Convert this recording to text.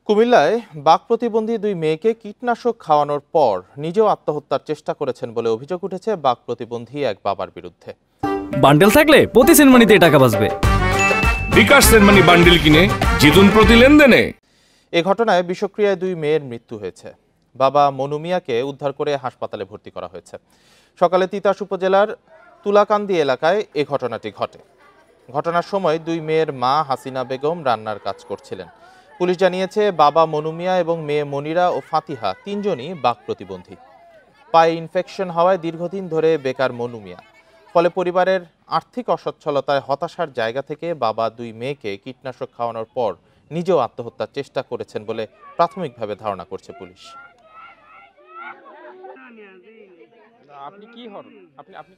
কুমিল্লায় বাক প্রতিবন্ধী দুই মেয়েকে কীটনাশক খাওয়ানোর পর নিজেও আত্মহত্যার চেষ্টা করেছেন বলে অভিযোগ উঠেছে বাক প্রতিবন্ধী এক বাবার বিরুদ্ধে। বান্ডেল থাকলে প্রতি সেনমানিতে টাকা বাঁচবে। বিকাশ সেনমানি বান্ডেল কিনে জিতুন প্রতি লেনদেনে। এ ঘটনায় বিষক্রিয়ায় দুই মেয়ের মৃত্যু হয়েছে। বাবা মনু মিয়াকে উদ্ধার করে হাসপাতালে ভর্তি করা হয়েছে। সকালে তিতাস উপজেলার তুলাকান্দি এলাকায় এ ঘটনাটি ঘটে। ঘটনার সময় দুই মেয়ের মা হাসিনা বেগম রান্নার কাজ করছিলেন। পুলিশ জানিয়েছে বাবা মনু মিয়া এবং মেয়ে মনিরা ও ফাতিহা তিনজনই বাক প্রতিবন্ধী। পায়ে ইনফেকশন হওয়ায় দীর্ঘদিন ধরে বেকার মনু মিয়া। ফলে পরিবারের আর্থিক অসচ্ছলতায় হতাশার জায়গা থেকে বাবা দুই মেয়েকে কীটনাশক খাওয়ানোর পর নিজেও আত্মহত্যার চেষ্টা করেছেন বলে প্রাথমিকভাবে ধারণা করছে পুলিশ। আপনি কি হন? আপনি